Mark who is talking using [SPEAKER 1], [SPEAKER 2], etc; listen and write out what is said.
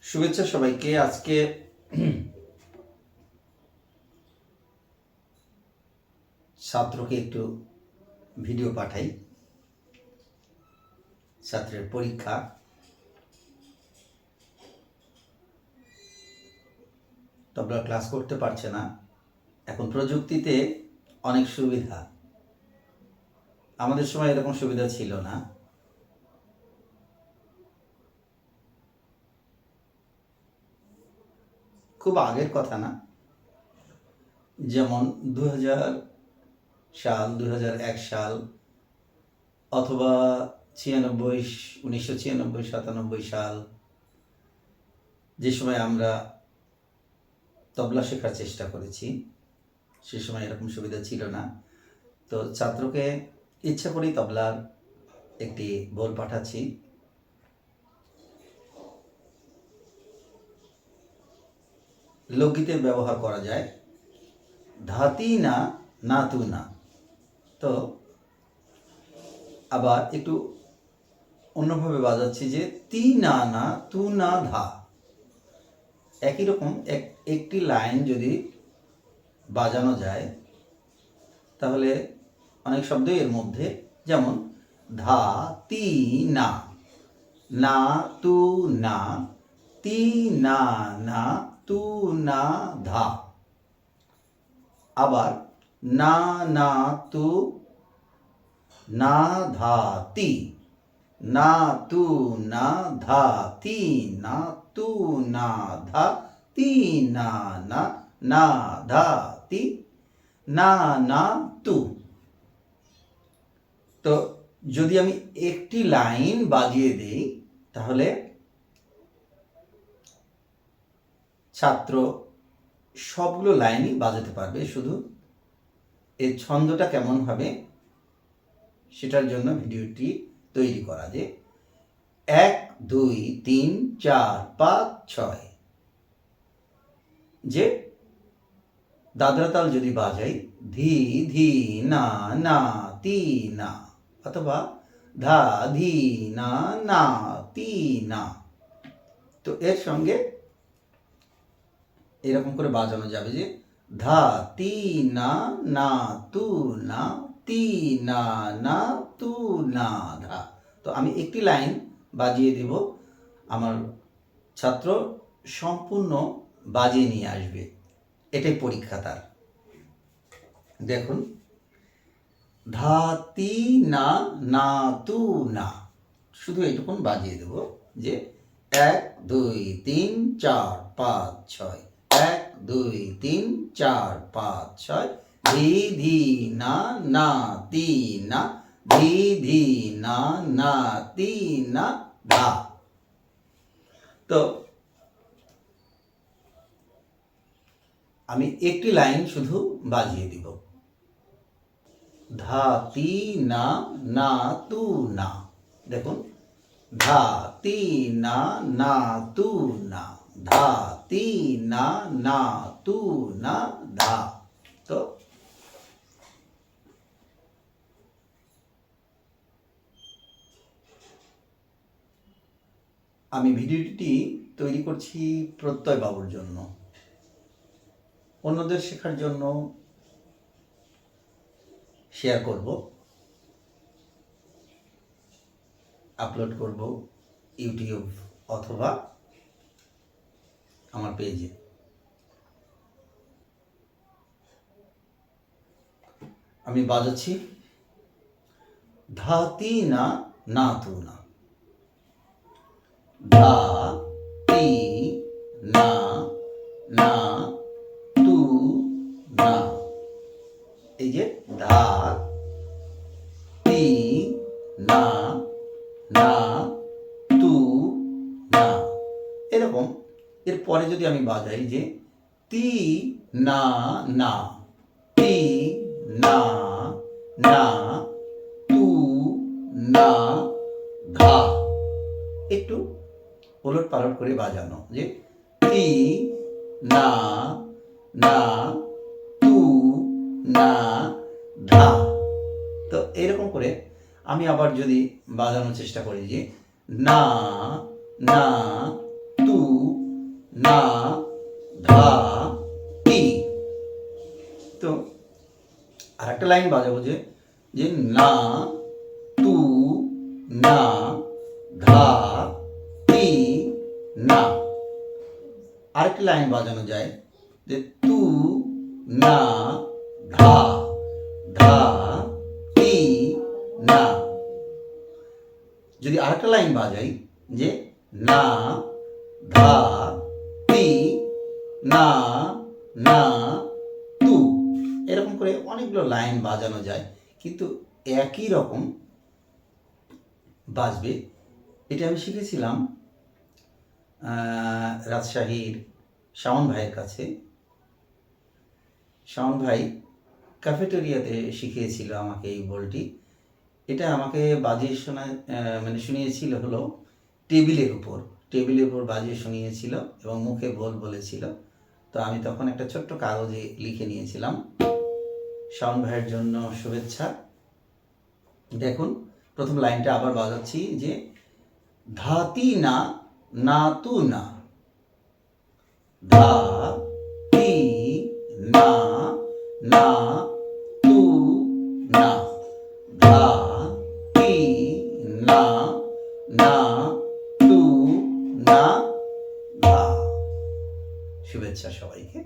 [SPEAKER 1] শুভেচ্ছা সবাইকে। আজকে ছাত্রকে একটু ভিডিও পাঠাই। ছাত্রের পরীক্ষা, তবলা ক্লাস করতে পারছে না। এখন প্রযুক্তিতে অনেক সুবিধা, আমাদের সময় এরকম সুবিধা ছিল না। খুব আগের কথা না, যেমন 2000 সাল, 2001 সাল অথবা 1996-97 সাল, যে সময় আমরা তবলা শেখার চেষ্টা করেছি, সে সময় এরকম সুবিধা ছিল না। তো ছাত্রকে ইচ্ছা করেই তবলার একটি বোল পাঠাচ্ছি। লোকগীতে ব্যবহার করা যায়, ধাতি না না তু না। তো আবার একটু অন্যভাবে বাজাচ্ছি যে তি না না তু না ধা। একই রকম একটি লাইন যদি বাজানো যায় তাহলে অনেক শব্দই এর মধ্যে, যেমন ধা তি না, না তু না, তি না না তু না ধা। আবার না না তু না ধা তি, না তু না ধা তি, না তু না ধা তি, না না না ধা তি, না না তু। তো যদি আমি একটি লাইন বাজিয়ে দিই তাহলে ছাত্র সবগুলো লাইনই বাজাতে পারবে। শুধু এর ছন্দটা কেমন হবে সেটার জন্য ভিডিওটি তৈরি করা, যে 1 2 3 4 5 6, যে দাদরা তাল যদি বাজাই ধি ধি না না তি না, অথবা ধা ধি না না তি না, তো এর সঙ্গে এরকম করে বাজানো যাবে যে ধা তি না না তু না, তি না না তু না ধা। তো আমি একটি লাইন বাজিয়ে দেব, আমার ছাত্র সম্পূর্ণ বাজিয়ে নিয়ে আসবে। এটাই পরীক্ষা তার। দেখুন, ধা তি না না তু না, শুধু এইটুকুন বাজিয়ে দেব যে 1 2 3 4 5 6, 1 2 3 4 5 6, ধি ধি না না তি না, ধি ধি না না তি না ধা। তো আমি একটি লাইন শুধু বাজিয়ে দিব, ধা তি না না তু না। দেখুন, ধা তি না না তু না, ধা তি না না তু না ধা। তো আমি ভিডিওটি তৈরি করছি প্রত্যয় বাবুর জন্য, অন্যদের শেখার জন্য শেয়ার করব, আপলোড করব ইউটিউব অথবা আমার পেজে। আমি বাজাচ্ছি ধা তি না না তু না, ধা তি না না তু না। এই যে ধা তি না না তু না, এরকম। এরপরে যদি আমি বাজাই যে তি না না, তি না না তু না ধা, একটু ওলট পালট করে বাজানো, যে তি না না তু না ধা। তো এরকম করে আমি আবার যদি বাজানোর চেষ্টা করি যে না না তু না ধা তি, তো আরেকটা লাইন বাজাবো যে যে না তু না ধা তি না। আরেকটা লাইন বাজানো যায় যে তু না ধা ধা তি না। যদি আরেকটা লাইন বাজাই যে না ধা তি না না তু, এরকম করে অনেকগুলো লাইন বাজানো যায়, কিন্তু একই রকম বাজবে। এটা আমি শিখেছিলাম রাজশাহীর শাওন ভাইয়ের কাছে। শাওন ভাই ক্যাফেটেরিয়াতে শিখিয়েছিল আমাকে এই বলটি। এটা আমাকে বাজিয়ে মানে শুনিয়েছিল হলো টেবিলের উপর বাজিয়ে শুনিয়েছিল এবং মুখে বলেছিল। তো আমি তখন একটা ছোট্ট কাগজে লিখে নিয়েছিলাম। শাওন ভাইয়ের জন্য শুভেচ্ছা। দেখুন, প্রথম লাইনটা আবার বাজাচ্ছি যে ধাতি না না তু না, ধা তি না না তু না, ধা তি না না তু না ধা। শুভেচ্ছা সবাইকে।